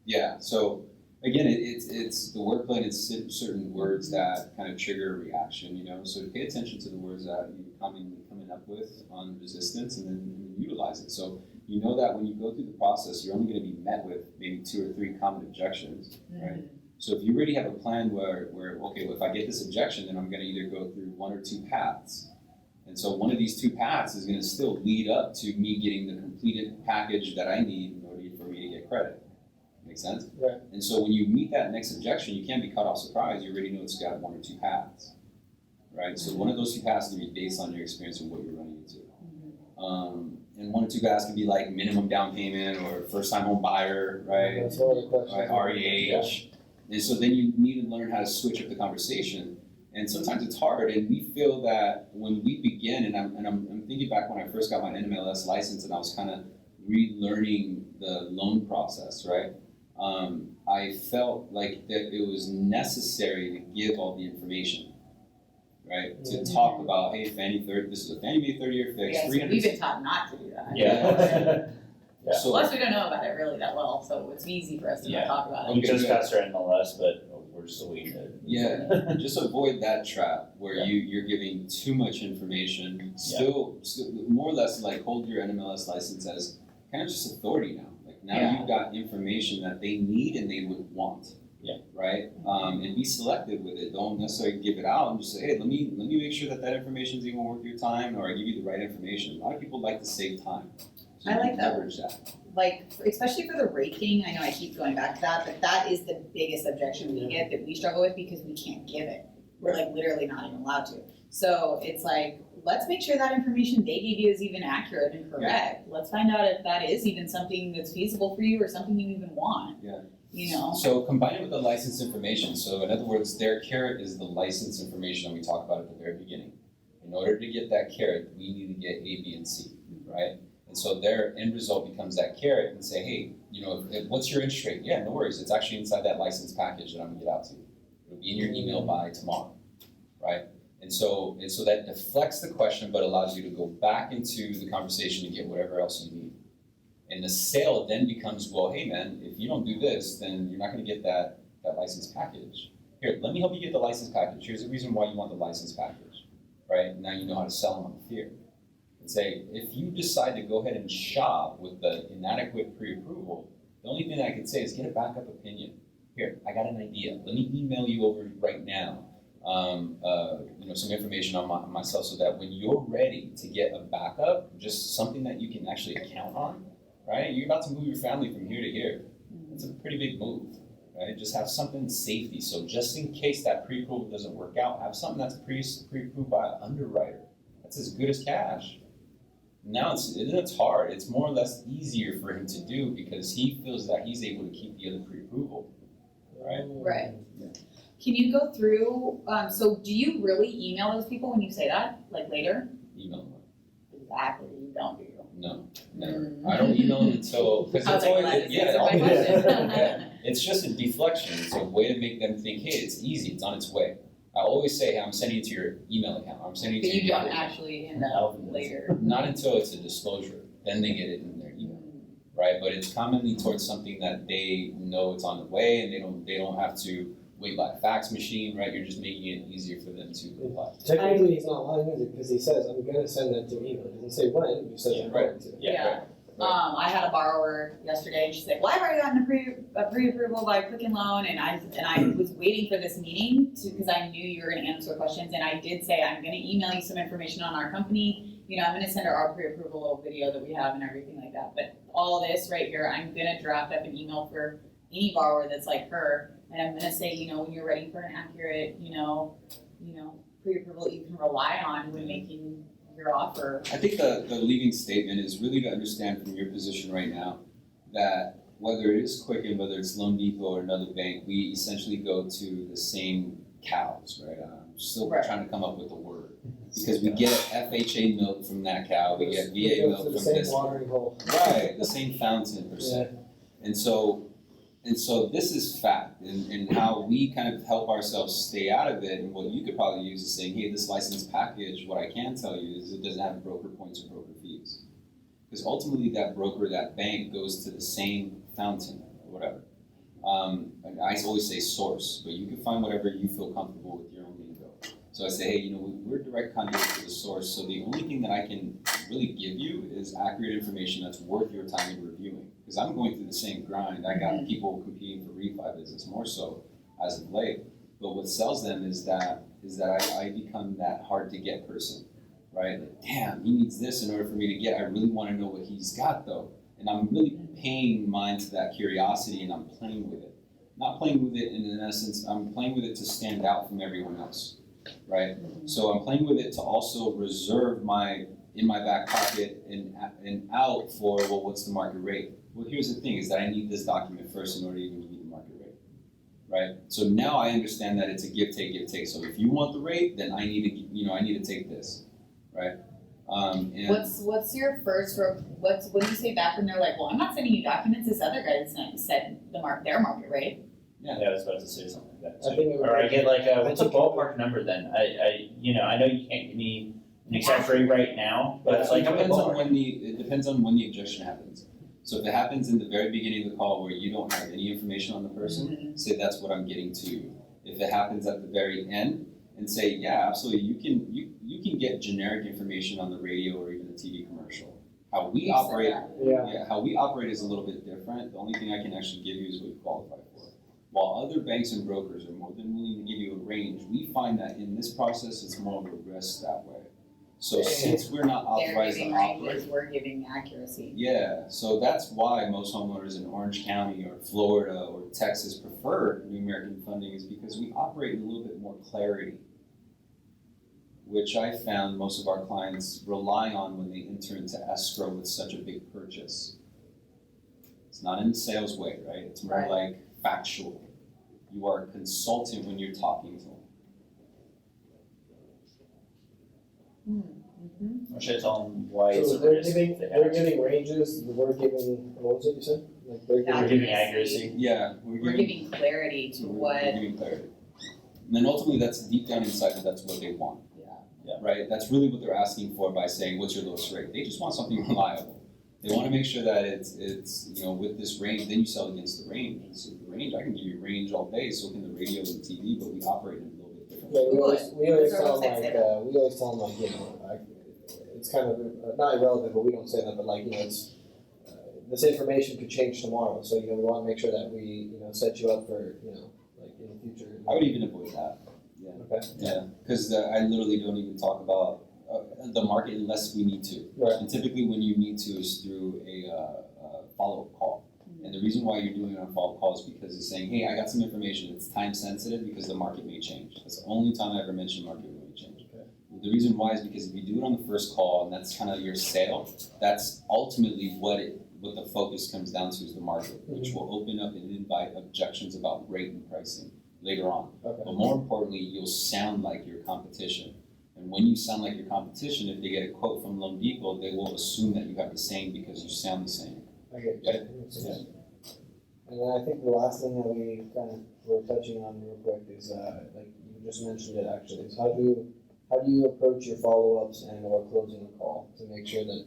yeah. So again, it's the wordplay. It's certain words that kind of trigger a reaction. So pay attention to the words that you're coming up with on resistance, and then utilize it. So that when you go through the process, you're only going to be met with maybe 2 or 3 common objections, right? So if you already have a plan where okay, well, if I get this objection, then I'm going to either go through 1 or 2 paths. And so one of these 2 paths is going to still lead up to me getting the completed package that I need in order for me to get credit. Make sense? Right. And so when you meet that next objection, you can't be caught off surprise. You already know it's got 1 or 2 paths, right? So one of those 2 paths is going to be based on your experience and what you're running into. And 1 or 2 paths can be like minimum down payment or first-time home buyer, right? That's one of the questions. Right, REH. And so then you need to learn how to switch up the conversation. And sometimes it's hard, and we feel that when we begin, and I'm thinking back when I first got my NMLS license and I was kind of relearning the loan process, right? I felt like that it was necessary to give all the information, right? To talk about, hey, this is a Fannie Mae 30-year fix, Yeah, so 300. we've been taught not to do that. Yeah. So, Plus, we don't know about it really that well, so it's easy for us to not talk about it. We just passed our MLS, but we're still waiting to. yeah, just avoid that trap where you're giving too much information. Still, more or less like hold your NMLS license as kind of just authority now. Like now you've got information that they need and they would want. Yeah. Right. And be selective with it. Don't necessarily give it out and just say, hey, let me make sure that information is even worth your time, or I give you the right information. A lot of people like to save time. So I like that. leverage that. Like, especially for the rate thing, I know I keep going back to that, but that is the biggest objection we get that we struggle with because we can't give it. We're like literally not even allowed to. So it's like, let's make sure that information they gave you is even accurate and correct. Let's find out if that is even something that's feasible for you or something you even want. Yeah. So combine it with the license information. So in other words, their carrot is the license information that we talked about at the very beginning. In order to get that carrot, we need to get A, B, and C, right? And so their end result becomes that carrot and say, hey, what's your interest rate? Yeah, no worries. It's actually inside that license package that I'm gonna get out to you. It'll be in your email by tomorrow, right? And so that deflects the question, but allows you to go back into the conversation and get whatever else you need. And the sale then becomes, well, hey man, if you don't do this, then you're not gonna get that license package. Here, let me help you get the license package. Here's the reason why you want the license package, right? Now you know how to sell them on the fear. And say, if you decide to go ahead and shop with the inadequate pre-approval, the only thing I can say is get a backup opinion. Here, I got an idea. Let me email you over right now, some information on myself so that when you're ready to get a backup, just something that you can actually count on, right? You're about to move your family from here to here. It's a pretty big move, right? Just have something safety. So just in case that pre-approval doesn't work out, have something that's pre-approved by an underwriter. That's as good as cash. Now it's hard. It's more or less easier for him to do because he feels that he's able to keep the other pre-approval, right? Right. Yeah. Can you go through, so do you really email those people when you say that, like later? Email them. Exactly, you don't do. No, never. I don't email them until, because I was it's like, always, glad to yeah, answer my question. yeah. It's just a deflection. It's a way to make them think, hey, it's easy, it's on its way. I always say, hey, I'm sending it to your email account. I'm sending it But to your you don't Yahoo account. actually end up later. Not until it's a disclosure. Then they get it in their email, right? But it's commonly towards something that they know it's on the way, and they don't have to wait by a fax machine, right? You're just making it easier for them to comply. Technically, he's not lying, is it? Because he says, I'm gonna send that to email. He doesn't say when, he says I'm going to. Yeah. Right. I had a borrower yesterday, and she's like, well, I've already gotten a pre-approval by Quicken Loan, and I was waiting for this meeting because I knew you were gonna answer questions, and I did say, I'm gonna email you some information on our company, I'm gonna send her our pre-approval little video that we have and everything like that, but all this right here, I'm gonna draft up an email for any borrower that's like her, and I'm gonna say, when you're ready for an accurate, pre-approval that you can rely on when making your offer. I think the leading statement is really to understand from your position right now that whether it is Quicken, whether it's Loan Depot or another bank, we essentially go to the same cows, right? I'm still trying to come up with a word. Because we get FHA milk from that cow, we get VA milk from the same this. watering hole. Right, the same fountain per se. And so this is fact, and how we kind of help ourselves stay out of it, and what you could probably use is saying, hey, this license package, what I can tell you is it doesn't have broker points or broker fees. Because ultimately that broker, that bank goes to the same fountain or whatever. And I always say source, but you can find whatever you feel comfortable with your own lingo. So I say, hey, we're direct conduit to the source, so the only thing that I can really give you is accurate information that's worth your time in reviewing. Because I'm going through the same grind. I got people competing for refi business more so as of late. But what sells them is that I become that hard to get person, right? Like, damn, he needs this in order for me to get. I really want to know what he's got though, and I'm really paying mind to that curiosity, and I'm playing with it. Not playing with it in essence. I'm playing with it to stand out from everyone else, right? So I'm playing with it to also reserve in my back pocket and out for, well, what's the market rate? Well, here's the thing is that I need this document first in order to even give you the market rate, right? So now I understand that it's a give, take. So if you want the rate, then I need to take this, right? And What's your first, what do you say back when they're like, well, I'm not sending you documents, this other guy said their market rate. Yeah, I was about to say something like that I think it too. would Or I be- get like what's a think- ballpark number then? I know you can't give me an exact rate right now, but it's it like depends a on ballpark. it depends on when the objection happens. So if it happens in the very beginning of the call where you don't have any information on the person, say that's what I'm getting to you. If it happens at the very end, and say, yeah, absolutely, you can get generic information on the radio or even a TV commercial. How we operate, how we operate is a little bit different. The only thing I can actually give you is what you qualify for. While other banks and brokers are more than willing to give you a range, we find that in this process, it's more of a risk that way. So since we're not They're authorized to giving operate, ranges, we're giving accuracy. yeah, so that's why most homeowners in Orange County or Florida or Texas prefer New American Funding is because we operate in a little bit more clarity, which I found most of our clients rely on when they enter into escrow with such a big purchase. It's not in the sales way, right? It's more like factual. You are a consultant when you're talking to them. Or should I tell them why it's So a they're risk? giving ranges, we're giving, what was it you said? Like they're We're giving, giving accuracy. Yeah, We're giving clarity to what. We're giving clarity. And then ultimately that's deep down inside that that's what they want. Yeah. Right? That's really what they're asking for by saying, what's your lowest rate? They just want something reliable. They want to make sure that it's with this range, then you sell against the range. So the range, I can give you range all day, so can the radio and the TV, but we operate in a little bit different. Yeah, we always That's our tell them website like, say we always tell them like, it's kind of not irrelevant, but we don't say that, but like, it's, this information could change tomorrow, so, we want to make sure that we, set you up for, like in the future. I would even avoid that. Yeah. Okay. Yeah, because I literally don't even talk about the market unless we need to. Right. And typically when you need to is through a follow-up call. And the reason why you're doing it on a follow-up call is because it's saying, hey, I got some information. It's time sensitive because the market may change. That's the only time I ever mention market may change. Okay. The reason why is because if you do it on the first call and that's kind of your sale, that's ultimately what the focus comes down to is the market, which will open up and invite objections about rate and pricing later on. Okay. But more importantly, you'll sound like your competition. And when you sound like your competition, if they get a quote from Loan Depot, they will assume that you have the same because you sound the same. Okay. Yeah. Yeah. And then I think the last thing that we kind of were touching on real quick is, like you just mentioned it actually, is how do you approach your follow-ups and or closing a call to make sure that,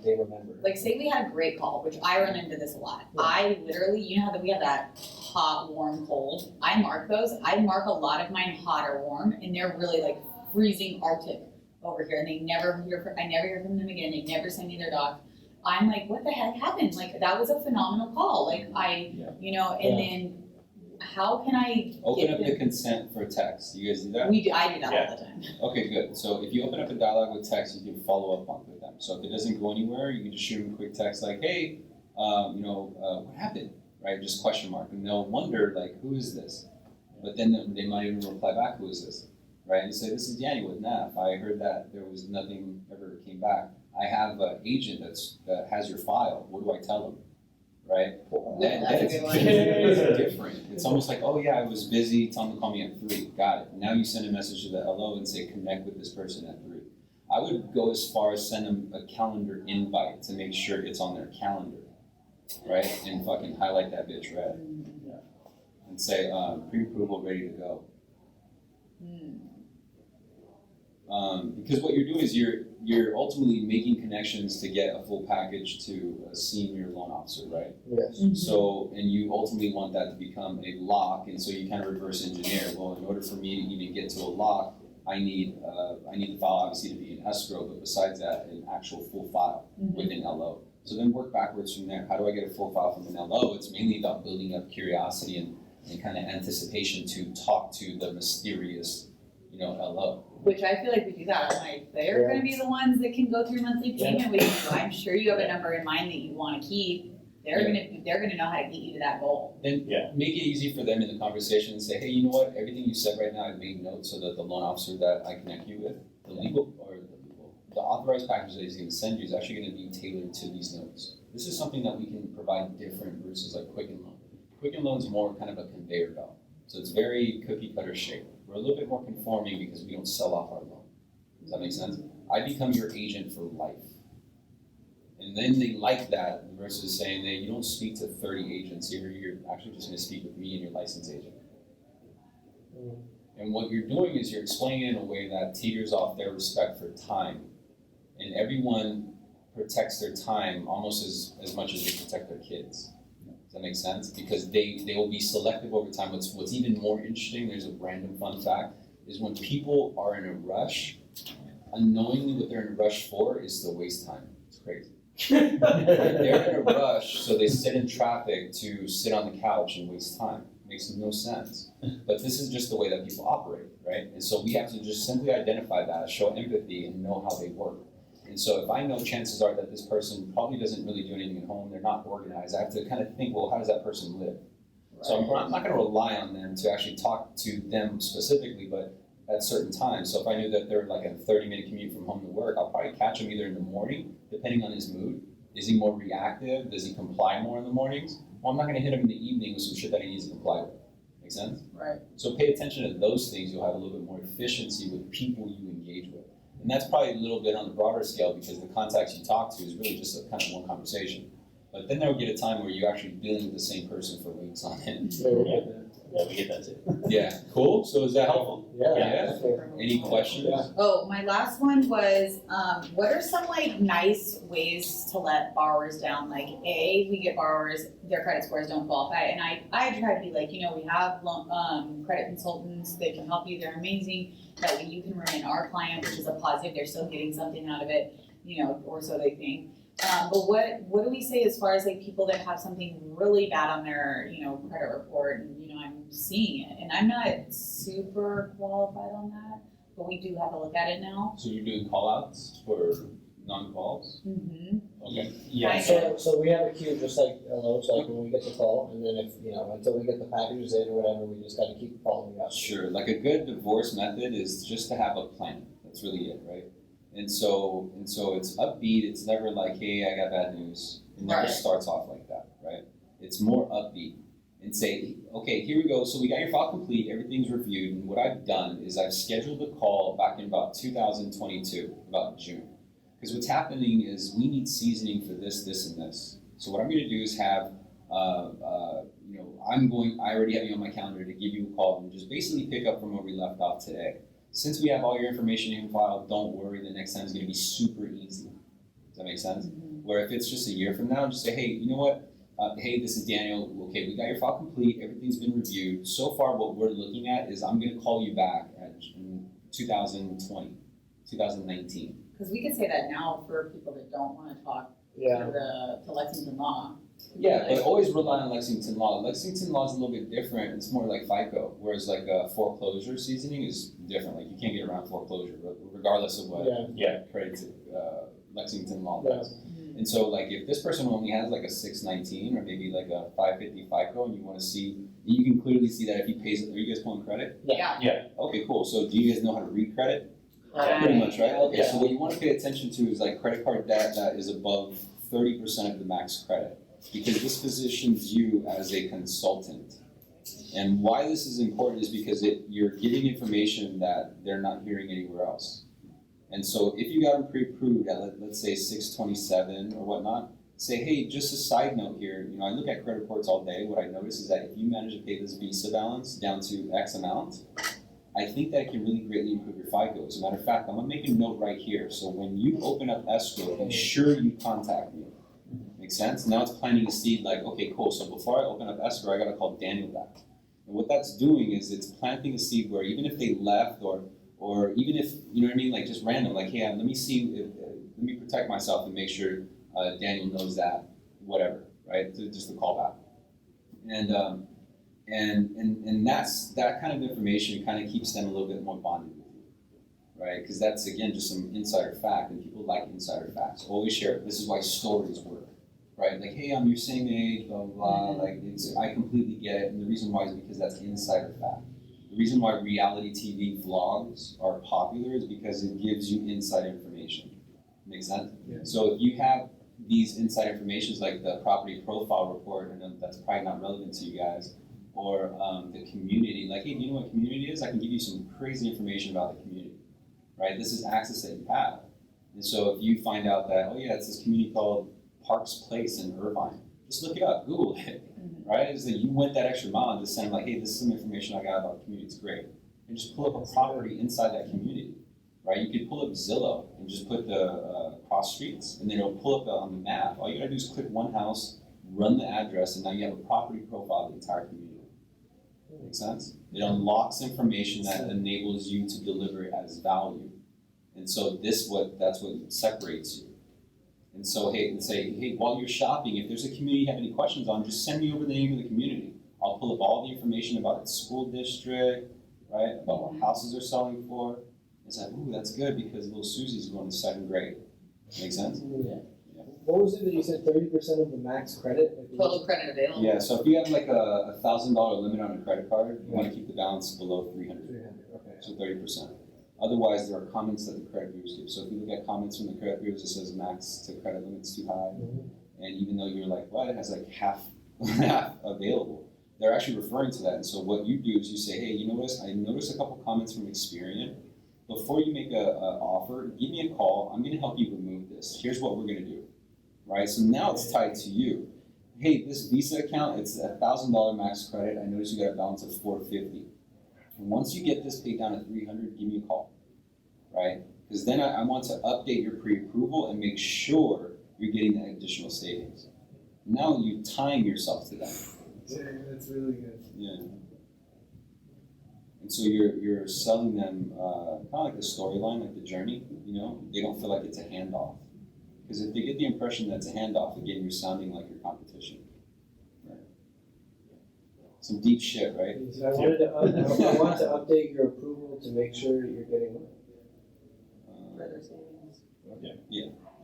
they remember? Like, say we had a great call, which I run into this a lot. Yeah. I literally, how that we have that hot, warm, cold. I mark those. I mark a lot of mine hot or warm, and they're really like freezing Arctic over here, and I never hear from them again. They never send me their doc. I'm like, what the heck happened? Like, that was a phenomenal call. Like, then how can I Open get up the consent for text. You guys do that? I do that all the time. Okay, good. So if you open up a dialogue with text, you can follow up on with them. So if it doesn't go anywhere, you can just shoot them a quick text like, hey, what happened? Right? Just question mark. And they'll wonder, like, who is this? But then they might even reply back, who is this? Right? And say, this is Danny with NAF. I heard that there was nothing ever came back. I have an agent that has your file. What do I tell them? Right? That's a good one. It's different. It's almost like, oh yeah, I was busy. Tell them to call me at 3. Got it. Now you send a message to the LO and say, connect with this person at 3. I would go as far as send them a calendar invite to make sure it's on their calendar, right? And fucking highlight that bitch red. And say, pre-approval, ready to go. Because what you're doing is you're ultimately making connections to get a full package to a senior loan officer, right? Yes. So, and you ultimately want that to become a lock, and so you kind of reverse engineer. Well, in order for me to even get to a lock, I need the file obviously to be in escrow, but besides that, an actual full file with an LO. So then work backwards from there. How do I get a full file from an LO? It's mainly about building up curiosity and kind of anticipation to talk to the mysterious, LO. Which I feel like we do that. I'm like, they're going to be the ones that can go through monthly payment with you. I'm sure you have a number in mind that you want to keep. They're gonna know how to get you to that goal. Then make it easy for them in the conversation and say, hey, you know what? Everything you said right now, I've made notes so that the loan officer that I connect you with, the authorized package that he's going to send you is actually going to be tailored to these notes. This is something that we can provide different versus like Quicken Loan. Quicken Loan is more kind of a conveyor belt. So it's very cookie cutter shape. We're a little bit more conforming because we don't sell off our loan. Does that make sense? I become your agent for life. And then they like that versus saying that you don't speak to 30 agents. You're actually just going to speak with me and your licensed agent. And what you're doing is you're explaining it in a way that teeters off their respect for time. And everyone protects their time almost as much as they protect their kids. Does that make sense? Because they will be selective over time. What's even more interesting, there's a random fun fact, is when people are in a rush, unknowingly what they're in a rush for is to waste time. It's crazy. They're in a rush, so they sit in traffic to sit on the couch and waste time. Makes no sense. But this is just the way that people operate, right? And so we have to just simply identify that, show empathy, and know how they work. And so if I know chances are that this person probably doesn't really do anything at home, they're not organized, I have to kind of think, well, how does that person live? Right. So I'm not going to rely on them to actually talk to them specifically, but at certain times. So if I knew that they're like a 30-minute commute from home to work, I'll probably catch him either in the morning, depending on his mood. Is he more reactive? Does he comply more in the mornings? Well, I'm not going to hit him in the evening with some shit that he needs to comply with. Make sense? Right. So pay attention to those things. You'll have a little bit more efficiency with people you engage with. And that's probably a little bit on the broader scale because the contacts you talk to is really just a kind of one conversation. But then there'll get a time where you're actually dealing with the same person for weeks on end. Yeah, we get that too. Yeah, cool, so is that helpful? Yeah. Any questions? Yeah. Oh, my last one was, what are some like nice ways to let borrowers down? Like we get borrowers, their credit scores don't qualify, and I try to be like, you know, we have credit consultants that can help you, they're amazing. That way you can remain our client, which is a positive, they're still getting something out of it, you know, or so they think. But what do we say as far as like people that have something really bad on their, you know, credit report, and you know, I'm seeing it, and I'm not super qualified on that, but we do have to look at it now. So you're doing call outs for non-calls? Mm-hmm. Okay. Yeah, So we have a queue just like alerts, like when we get the call, and then if, you know, until we get the packages in or whatever, we just gotta keep following up. Sure, like a good divorce method is just to have a plan, that's really it, right? And so it's upbeat, it's never like, hey, I got bad news. It never Right. starts off like that, right? It's more upbeat and say, okay, here we go, so we got your file complete, everything's reviewed, and what I've done is I've scheduled a call back in about 2022, about June. Because what's happening is we need seasoning for this, this, and this. So what I'm gonna do is have, you know, I already have you on my calendar to give you a call and just basically pick up from where we left off today. Since we have all your information in file, don't worry, the next time is gonna be super easy. Does that make sense? Mm-hmm. Where if it's just a year from now, just say, hey, you know what? Hey, this is Daniel. Okay, we got your file complete. Everything's been reviewed. So far, what we're looking at is I'm gonna call you back in 2020, 2019. Because we could say that now for people that don't want to talk Yeah. to Lexington Law. Yeah, but always rely on Lexington Law. Lexington Law is a little bit different. It's more like FICO, whereas like foreclosure seasoning is different. Like you can't get around foreclosure, regardless of what credit Lexington Law does. Mm-hmm. And so like if this person only has like a 619 or maybe like a 550 FICO, and you want to see, you can clearly see that if he pays. Are you guys pulling credit? Yeah. Okay, cool. So do you guys know how to read credit? Right. Pretty much, right? Okay, Yeah. so what you want to pay attention to is like credit card debt that is above 30% of the max credit, because this positions you as a consultant. And why this is important is because you're giving information that they're not hearing anywhere else. And so if you got them pre-approved at, let's say 627 or whatnot, say, hey, just a side note here, you know, I look at credit reports all day. What I notice is that if you manage to pay this Visa balance down to X amount, I think that can really greatly improve your FICO. As a matter of fact, I'm gonna make a note right here. So when you open up escrow, be sure you contact me. Make sense? Now it's planting a seed like, okay, cool. So before I open up escrow, I gotta call Daniel back. And what that's doing is it's planting a seed where even if they left or even if, you know what I mean, like just random, like, hey, let me see, let me protect myself and make sure Daniel knows that, whatever, right? Just a call back. And that's, that kind of information kind of keeps them a little bit more bonded with you, right? Because that's, again, just some insider fact, and people like insider facts. Always share it. This is why stories work, right? Like, hey, I'm your same age, blah, blah, blah. Like, I completely get it. And the reason why is because that's insider fact. The reason why reality TV vlogs are popular is because it gives you inside information. Make sense? Yeah. So if you have these inside informations like the property profile report, and that's probably not relevant to you guys, or the community, like, hey, do you know what community is? I can give you some crazy information about the community, right? This is access that you have. And so if you find out that, oh yeah, it's this community called Parks Place in Irvine, just look it up, Google it, right? It's that you went that extra mile and just saying like, hey, this is some information I got about the community, it's great. And just pull up a property inside that community, right? You could pull up Zillow and just put the cross streets, and then it'll pull up on the map. All you gotta do is click one house, run the address, and now you have a property profile of the entire community. Make sense? It unlocks information that enables you to deliver it as value. And so that's what separates you. And so, hey, while you're shopping, if there's a community you have any questions on, just send me over the name of the community. I'll pull up all the information about its school district, right? About what houses are selling for. It's like, ooh, that's good because little Susie's going to second grade. Make sense? Yeah. What was it that you said, 30% of the max credit? Total credit available. Yeah, so if you have like a $1,000 limit on a credit card, you want to keep the balance below 300. 300, okay. So 30%. Otherwise, there are comments that the credit bureaus give. So if you look at comments from the credit bureaus, it says max to credit limit's too high. And even though you're like, well, it has like half available, they're actually referring to that. And so what you do is you say, hey, I noticed a couple comments from Experian. Before you make an offer, give me a call. I'm going to help you remove this. Here's what we're going to do, right? So now it's tied to you. hey, this Visa account, it's $1,000 max credit. I noticed you got a balance of $450. And once you get this paid down to $300, give me a call, right? Because then I want to update your pre-approval and make sure you're getting that additional savings. Now you time yourself to that. Yeah, that's really good. Yeah. And so you're selling them kind of like the storyline, like the journey. You know, they don't feel like it's a handoff. Because if they get the impression that it's a handoff, again, you're sounding like your competition. Right. Some deep shit, right? So I wanted to, I want to update your approval to make sure you're getting what? Further savings.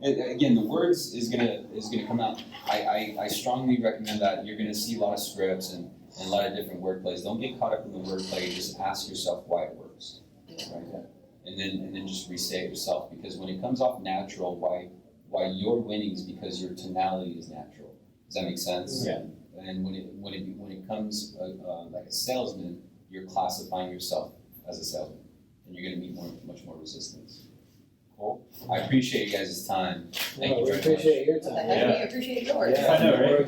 And again, the words is gonna come out. I strongly recommend that. You're gonna see a lot of scripts and a lot of different wordplays. Don't get caught up in the wordplay. Just ask yourself why it works, right? And then just re-say it yourself, because when it comes off natural, why you're winning is because your tonality is natural. Does that make sense? Yeah. And when it comes like a salesman, you're classifying yourself as a salesman, and you're gonna meet much more resistance. Cool. I appreciate you guys' time. Thank you We very much. appreciate your What the time. heck, Yeah. we appreciate yours. Yeah. I know, right?